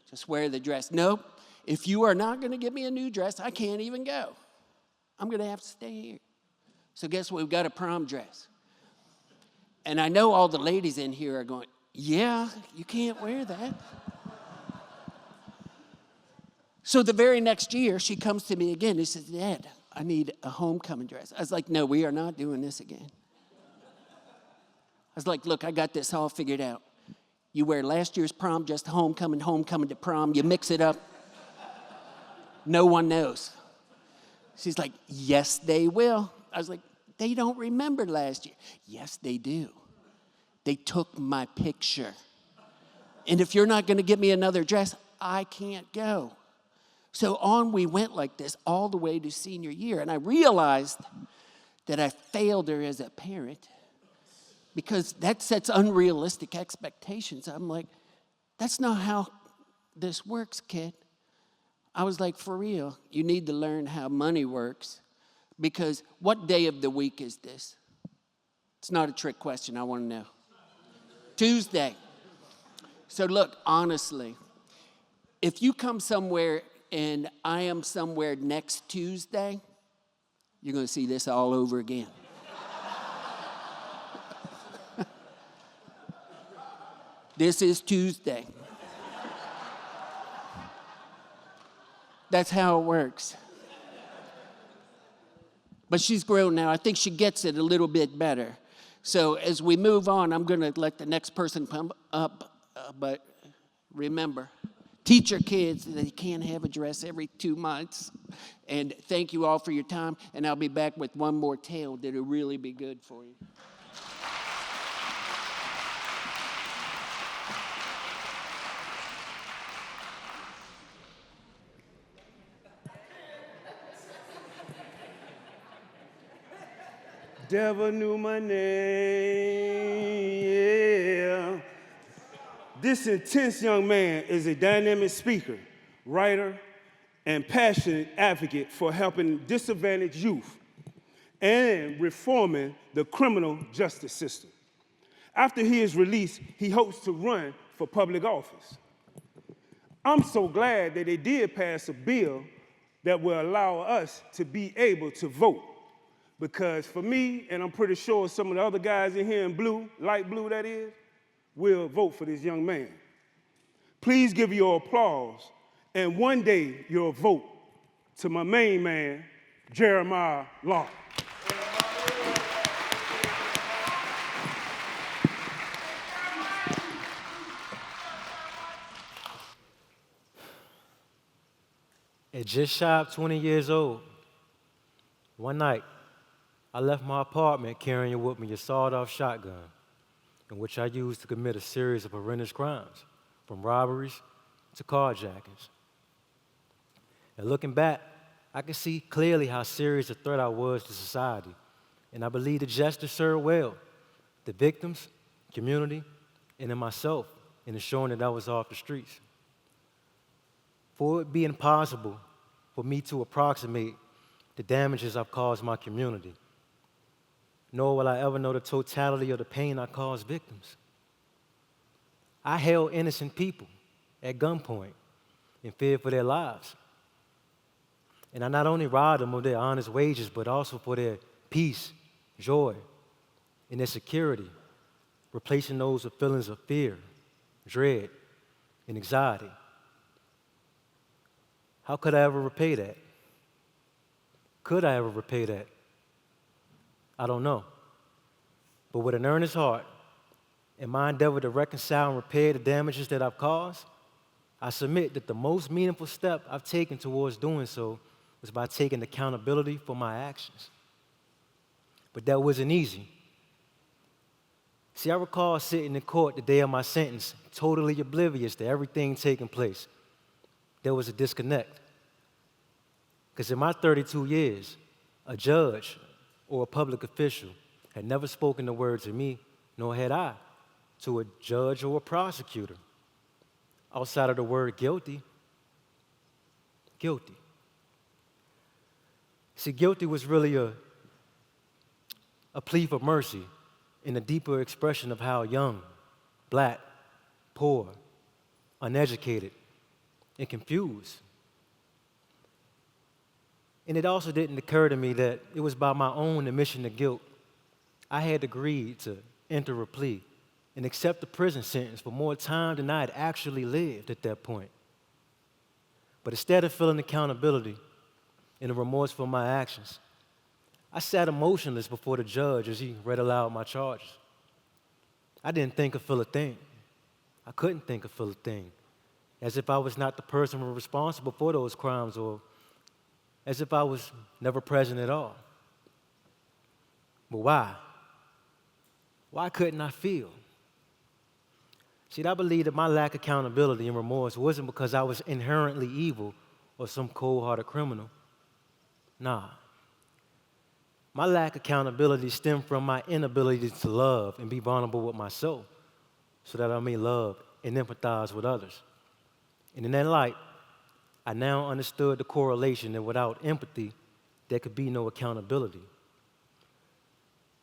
Just wear the dress. Nope. If you are not going to give me a new dress, I can't even go. I'm going to have to stay here. So guess what? We've got a prom dress. And I know all the ladies in here are going, yeah, you can't wear that. So the very next year, she comes to me again and says, Dad, I need a homecoming dress. I was like, no, we are not doing this again. I was like, look, I got this all figured out. You wear last year's prom dress to homecoming, homecoming to prom. You mix it up. No one knows. She's like, yes, they will. I was like, they don't remember last year. Yes, they do. They took my picture. And if you're not going to give me another dress, I can't go. So on we went like this all the way to senior year. And I realized that I failed her as a parent because that sets unrealistic expectations. I'm like, that's not how this works, kid. I was like, for real, you need to learn how money works because what day of the week is this? It's not a trick question. I want to know. Tuesday. So look, honestly, if you come somewhere and I am somewhere next Tuesday, you're going to see this all over again. This is Tuesday. That's how it works. But she's grown now. I think she gets it a little bit better. So as we move on, I'm going to let the next person come up. But remember, teach your kids that they can't have a dress every 2 months. And thank you all for your time. And I'll be back with one more tale that'll really be good for you. Devil knew my name, yeah. This intense young man is a dynamic speaker, writer, and passionate advocate for helping disadvantaged youth and reforming the criminal justice system. After he is released, he hopes to run for public office. I'm so glad that they did pass a bill that will allow us to be able to vote. Because for me, and I'm pretty sure some of the other guys in here in blue, light blue that is, will vote for this young man. Please give your applause, and one day your vote to my main man, Jeremiah Lark. At just shy of 20 years old, one night, I left my apartment carrying with me a sawed-off shotgun, in which I used to commit a series of horrendous crimes, from robberies to carjackings. And looking back, I can see clearly how serious a threat I was to society, and I believe the gesture served well the victims, community, and in myself in ensuring that I was off the streets. for it being possible for me to approximate the damages I've caused my community, nor will I ever know the totality of the pain I caused victims. I held innocent people at gunpoint in fear for their lives. And I not only robbed them of their honest wages, but also for their peace, joy, and their security, replacing those with feelings of fear, dread, and anxiety. How could I ever repay that? Could I ever repay that? I don't know. But with an earnest heart and my endeavor to reconcile and repair the damages that I've caused, I submit that the most meaningful step I've taken towards doing so was by taking accountability for my actions. But that wasn't easy. See, I recall sitting in court the day of my sentence, totally oblivious to everything taking place. There was a disconnect. Because in my 32 years, a judge or a public official had never spoken a word to me, nor had I to a judge or a prosecutor, outside of the word guilty. Guilty. See, guilty was really a plea for mercy in a deeper expression of how young, black, poor, uneducated, and confused. And it also didn't occur to me that it was by my own admission of guilt I had agreed to enter a plea and accept a prison sentence for more time than I had actually lived at that point. But instead of feeling accountability and a remorse for my actions, I sat emotionless before the judge as he read aloud my charges. I didn't think or feel a thing. I couldn't think or feel a thing, as if I was not the person responsible for those crimes, or as if I was never present at all. But why? Why couldn't I feel? See, I believe that my lack of accountability and remorse wasn't because I was inherently evil or some cold-hearted criminal. Nah. My lack of accountability stemmed from my inability to love and be vulnerable with myself so that I may love and empathize with others. And in that light, I now understood the correlation that without empathy, there could be no accountability.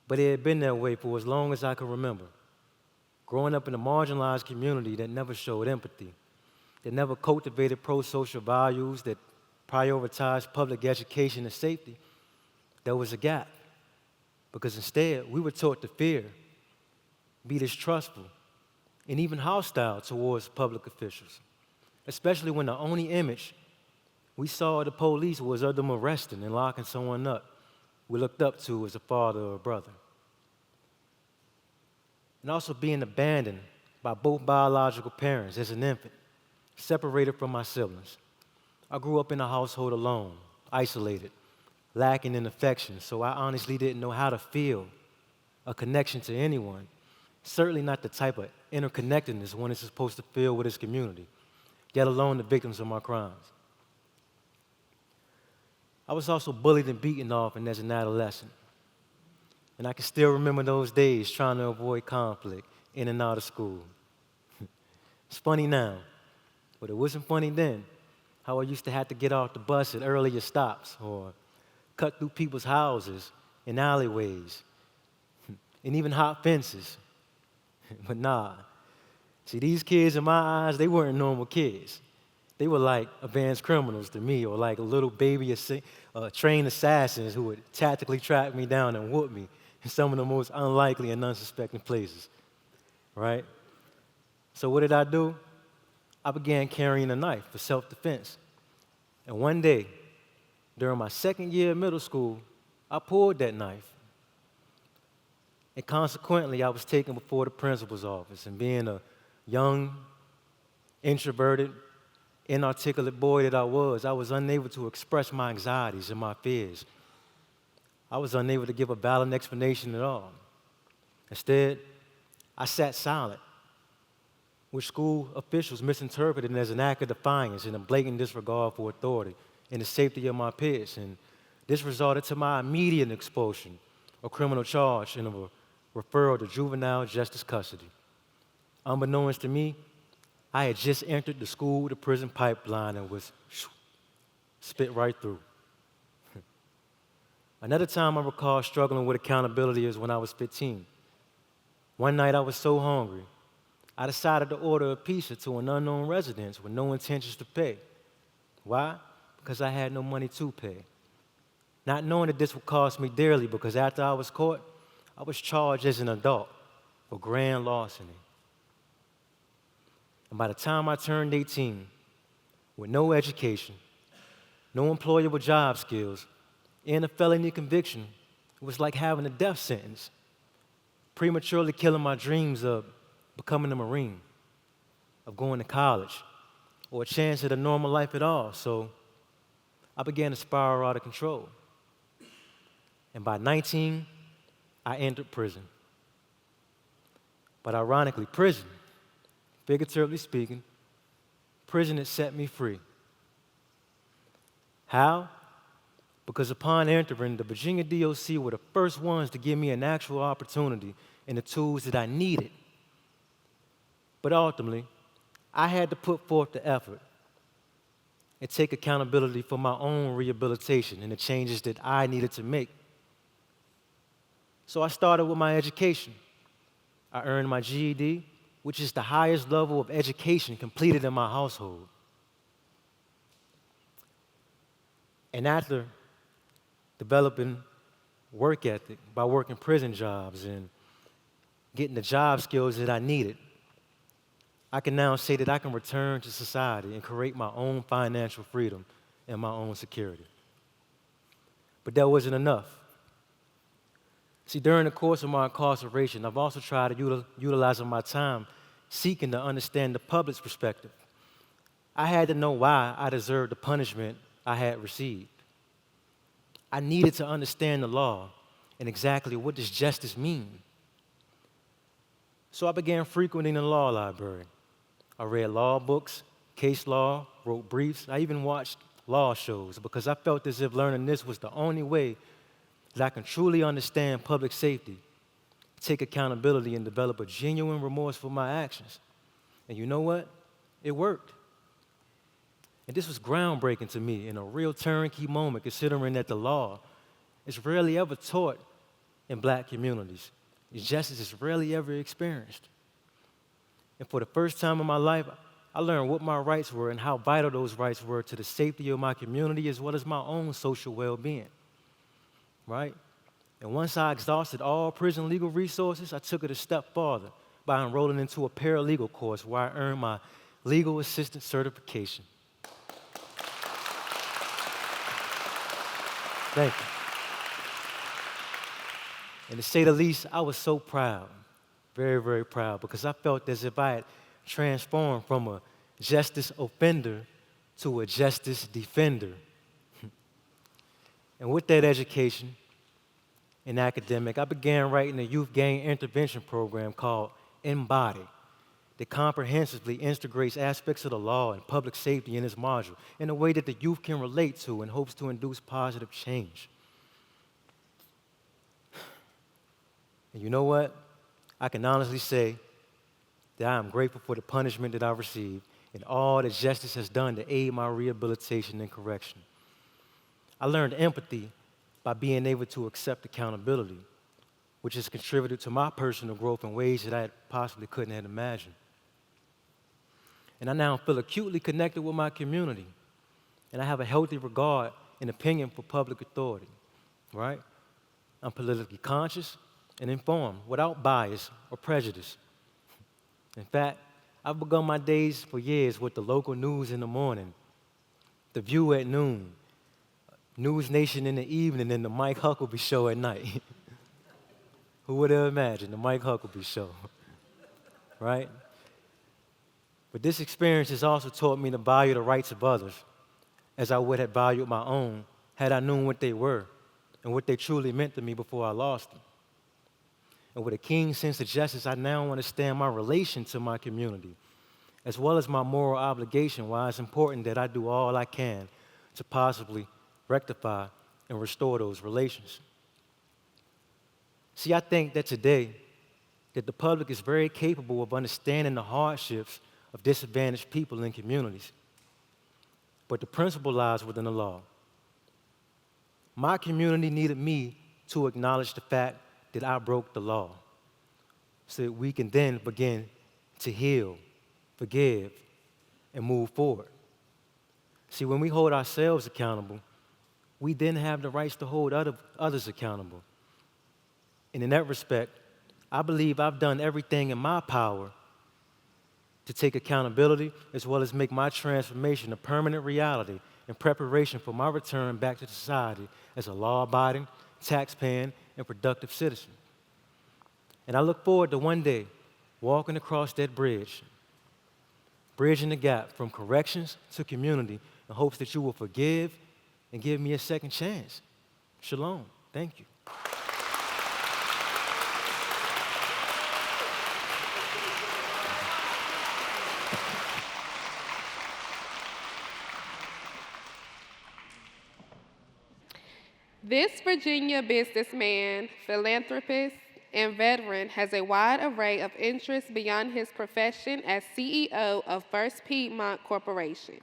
But it had been that way for as long as I can remember. Growing up in a marginalized community that never showed empathy, that never cultivated pro-social values, that prioritized public education and safety, there was a gap. Because instead, we were taught to fear, be distrustful, and even hostile towards public officials, especially when the only image we saw of the police was of them arresting and locking someone up we looked up to as a father or a brother. And also being abandoned by both biological parents as an infant, separated from my siblings. I grew up in a household alone, isolated, lacking in affection, so I honestly didn't know how to feel a connection to anyone, certainly not the type of interconnectedness one is supposed to feel with his community, yet alone the victims of my crimes. I was also bullied and beaten often as an adolescent. And I can still remember those days trying to avoid conflict in and out of school. It's funny now, but it wasn't funny then, how I used to have to get off the bus at earlier stops or cut through people's houses and alleyways and even hop fences. But nah, see, these kids in my eyes, they weren't normal kids. They were like advanced criminals to me, or like a little baby trained assassins who would tactically track me down and whoop me in some of the most unlikely and unsuspecting places, right? So what did I do? I began carrying a knife for self-defense. And one day, during my second year of middle school, I pulled that knife. And consequently, I was taken before the principal's office, and being a young, introverted, inarticulate boy that I was unable to express my anxieties and my fears. I was unable to give a valid explanation at all. Instead, I sat silent, which school officials misinterpreted as an act of defiance and a blatant disregard for authority and the safety of my peers. And this resulted to my immediate expulsion, a criminal charge, and a referral to juvenile justice custody. Unbeknownst to me, I had just entered the school to prison pipeline and was spit right through. Another time I recall struggling with accountability is when I was 15. One night I was so hungry, I decided to order a pizza to an unknown residence with no intentions to pay. Why? Because I had no money to pay. Not knowing that this would cost me dearly, because after I was caught, I was charged as an adult for grand larceny. And by the time I turned 18, with no education, no employable job skills, and a felony conviction, it was like having a death sentence, prematurely killing my dreams of becoming a Marine, of going to college, or a chance at a normal life at all. So I began to spiral out of control. And by 19, I entered prison. But ironically, prison, figuratively speaking, prison had set me free. How? Because upon entering, the Virginia DOC were the first ones to give me an actual opportunity and the tools that I needed. But ultimately, I had to put forth the effort and take accountability for my own rehabilitation and the changes that I needed to make. So I started with my education. I earned my GED, which is the highest level of education completed in my household. And after developing work ethic by working prison jobs and getting the job skills that I needed, I can now say that I can return to society and create my own financial freedom and my own security. But that wasn't enough. See, during the course of my incarceration, I've also tried to utilize my time seeking to understand the public's perspective. I had to know why I deserved the punishment I had received. I needed to understand the law and exactly what does justice mean. So I began frequenting the law library. I read law books, case law, wrote briefs. I even watched law shows because I felt as if learning this was the only way that I can truly understand public safety, take accountability, and develop a genuine remorse for my actions. And you know what? It worked. And this was groundbreaking to me and a real turnkey moment, considering that the law is rarely ever taught in black communities. Justice is rarely ever experienced. And for the first time in my life, I learned what my rights were and how vital those rights were to the safety of my community as well as my own social well-being. Right? And once I exhausted all prison legal resources, I took it a step farther by enrolling into a paralegal course where I earned my legal assistant certification. Thank you. And to say the least, I was so proud, very, very proud, because I felt as if I had transformed from a justice offender to a justice defender. And with that education and academic, I began writing a youth gang intervention program called Embody that comprehensively integrates aspects of the law and public safety in its module in a way that the youth can relate to and hopes to induce positive change. And you know what? I can honestly say that I am grateful for the punishment that I received and all that justice has done to aid my rehabilitation and correction. I learned empathy by being able to accept accountability, which has contributed to my personal growth in ways that I possibly couldn't have imagined. And I now feel acutely connected with my community, and I have a healthy regard and opinion for public authority, right? I'm politically conscious and informed without bias or prejudice. In fact, I've begun my days for years with the local news in the morning, The View at noon, News Nation in the evening, and the Mike Huckabee Show at night. Who would have imagined the Mike Huckabee Show, right? But this experience has also taught me to value the rights of others as I would have valued my own had I known what they were and what they truly meant to me before I lost them. And with a keen sense of justice, I now understand my relation to my community, as well as my moral obligation, why it's important that I do all I can to possibly rectify and restore those relations. See, I think that today, that the public is very capable of understanding the hardships of disadvantaged people in communities. But the principle lies within the law. My community needed me to acknowledge the fact that I broke the law so that we can then begin to heal, forgive, and move forward. See, when we hold ourselves accountable, we then have the rights to hold others accountable. And in that respect, I believe I've done everything in my power to take accountability as well as make my transformation a permanent reality in preparation for my return back to society as a law-abiding, tax-paying, and productive citizen. And I look forward to one day walking across that bridge, bridging the gap from corrections to community in hopes that you will forgive and give me a second chance. Shalom. Thank you. This Virginia businessman, philanthropist, and veteran has a wide array of interests beyond his profession as CEO of First Piedmont Corporation.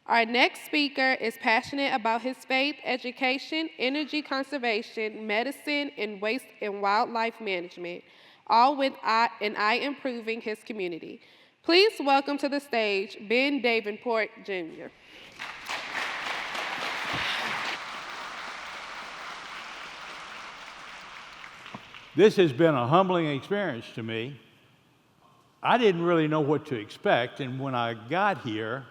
Our next speaker is passionate about his faith, education, energy conservation, medicine, and waste and wildlife management, all with an eye improving his community. Please welcome to the stage Ben Davenport Jr. This has been a humbling experience to me. I didn't really know what to expect, and when I got here,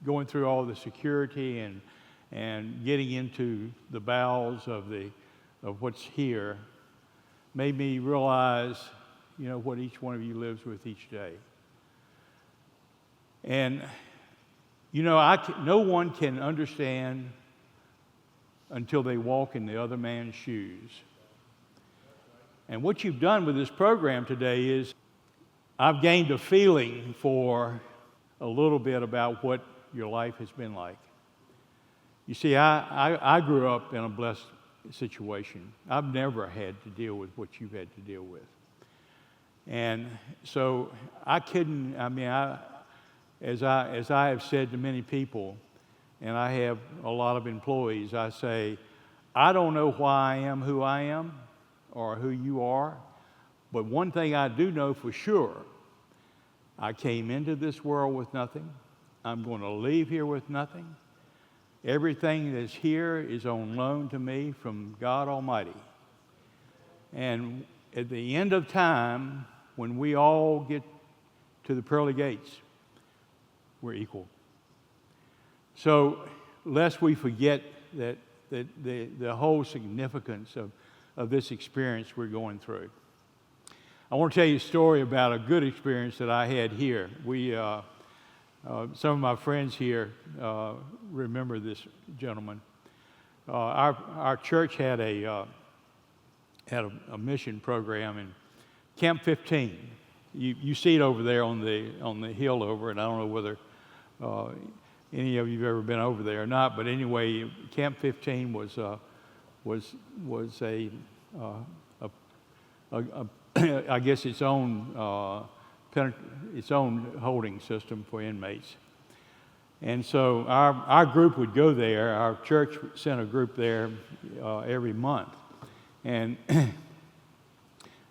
going through all the security and getting into the bowels of what's here made me realize, what each one of you lives with each day. And, no one can understand until they walk in the other man's shoes. And what you've done with this program today is I've gained a feeling for a little bit about what your life has been like. You see, I grew up in a blessed situation. I've never had to deal with what you've had to deal with. And so as I have said to many people, and I have a lot of employees, I say, I don't know why I am who I am or who you are, but one thing I do know for sure, I came into this world with nothing. I'm going to leave here with nothing. Everything that's here is on loan to me from God Almighty. And at the end of time, when we all get to the pearly gates, we're equal. So lest we forget that the whole significance of this experience we're going through. I want to tell you a story about a good experience that I had here. Some of my friends here remember this gentleman. Our church had a mission program in Camp 15. You see it over there on the hill over, and I don't know whether any of you have ever been over there or not. But anyway, Camp 15 was I guess its own holding system for inmates. And so our group would go there. Our church sent a group there every month. And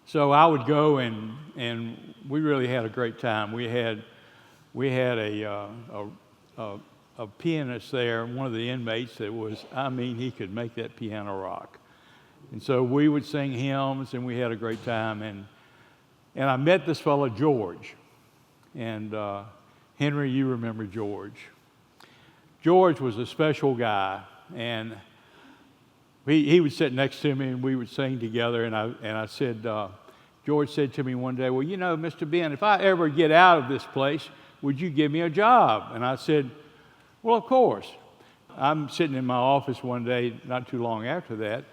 so I would go, and we really had a great time. We had a pianist there, one of the inmates that was, he could make that piano rock. And so we would sing hymns, and we had a great time. And I met this fellow, George. And Henry, you remember George. George was a special guy, and he would sit next to me, and we would sing together. And I said, George said to me one day, well, Mr. Ben, if I ever get out of this place, would you give me a job? And I said, well, of course. I'm sitting in my office one day, not too long after that,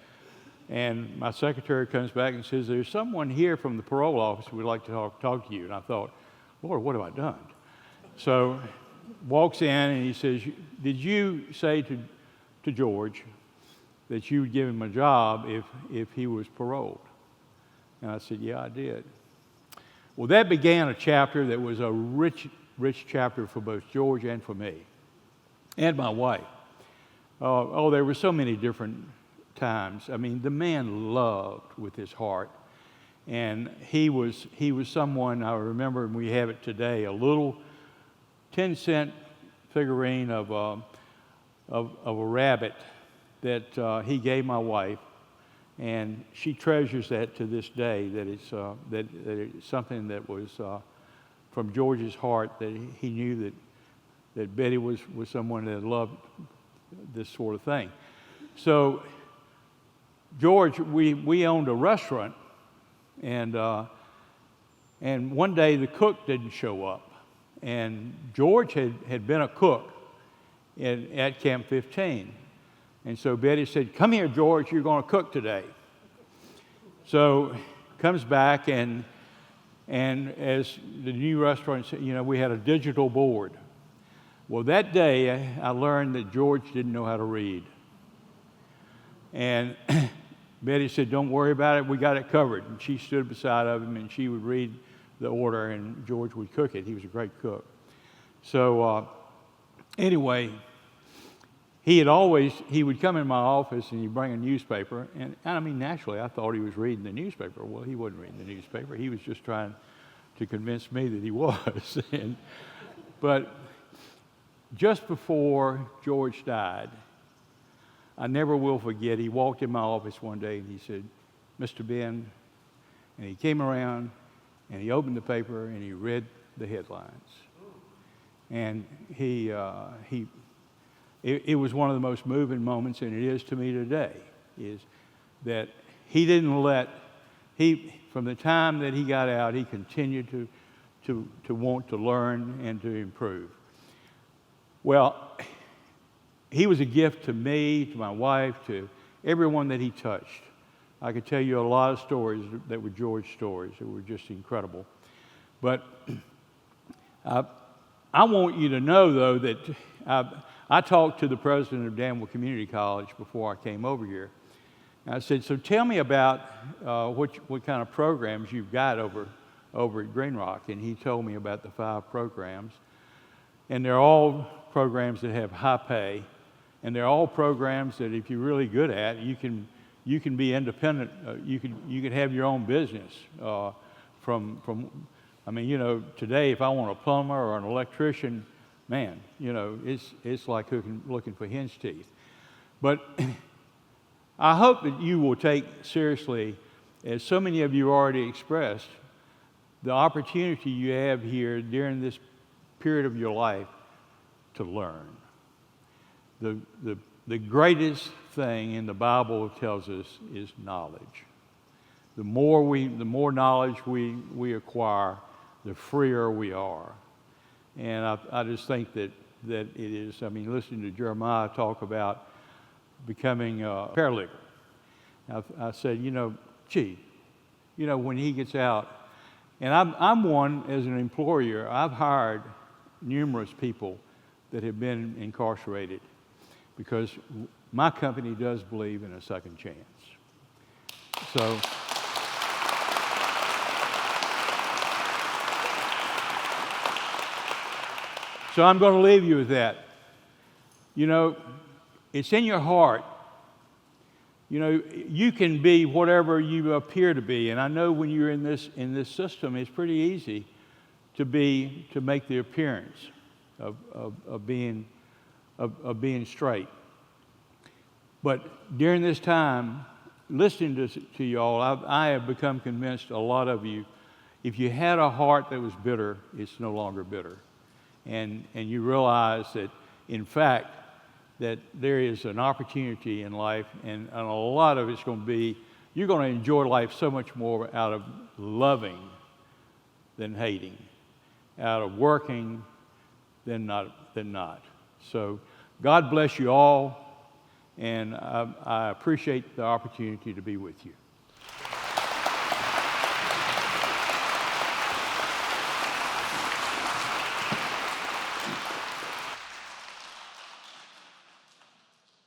and my secretary comes back and says, there's someone here from the parole office who would like to talk to you. And I thought, Lord, what have I done? So walks in, and he says, did you say to George that you would give him a job if he was paroled? And I said, yeah, I did. Well, that began a chapter that was a rich, rich chapter for both George and for me, and my wife. There were so many different times. I mean, the man loved with his heart, and he was someone, I remember, and we have it today, a little 10-cent figurine of a rabbit that he gave my wife, and she treasures that to this day. That it's something that was from George's heart, that he knew that Betty was someone that loved this sort of thing. So George, we owned a restaurant, and one day the cook didn't show up, and George had been a cook at Camp 15, and so Betty said, "Come here, George, you're going to cook today." So comes back, and as the new restaurant, we had a digital board. Well, that day I learned that George didn't know how to read, and Betty said, "Don't worry about it, we got it covered." And she stood beside of him, and she would read the order, and George would cook it. He was a great cook. So anyway, he would come in my office, and he'd bring a newspaper. And I mean, naturally, I thought he was reading the newspaper. Well, he wasn't reading the newspaper. He was just trying to convince me that he was. But just before George died, I never will forget, he walked in my office one day and he said, "Mr. Ben," and he came around and he opened the paper and he read the headlines. And it was one of the most moving moments, and it is to me today, is that he didn't from the time that he got out, he continued to want to learn and to improve. Well, he was a gift to me, to my wife, to everyone that he touched. I could tell you a lot of stories that were George stories that were just incredible. But I want you to know, though, that I talked to the president of Davenport Community College before I came over here. And I said, "So tell me about what kind of programs you've got over at Green Rock." And he told me about the 5 programs. And they're all programs that have high pay. And they're all programs that if you're really good at, you can be independent. You can have your own business. Today if I want a plumber or an electrician, man, it's like looking for hen's teeth. But I hope that you will take seriously, as so many of you already expressed, the opportunity you have here during this period of your life to learn. The greatest thing in the Bible tells us is knowledge. The more knowledge we acquire, the freer we are. And I just think that it is, listening to Jeremiah talk about becoming a paralegal. I said, when he gets out, and I'm one, as an employer, I've hired numerous people that have been incarcerated because my company does believe in a second chance. So I'm going to leave you with that. It's in your heart. You can be whatever you appear to be, and I know when you're in this system, it's pretty easy to make the appearance of being straight. But during this time, listening to you all, I have become convinced, a lot of you, if you had a heart that was bitter, it's no longer bitter. And you realize that, in fact, that there is an opportunity in life, and a lot of it's going to be, you're going to enjoy life so much more out of loving than hating, out of working than not. So God bless you all, and I appreciate the opportunity to be with you.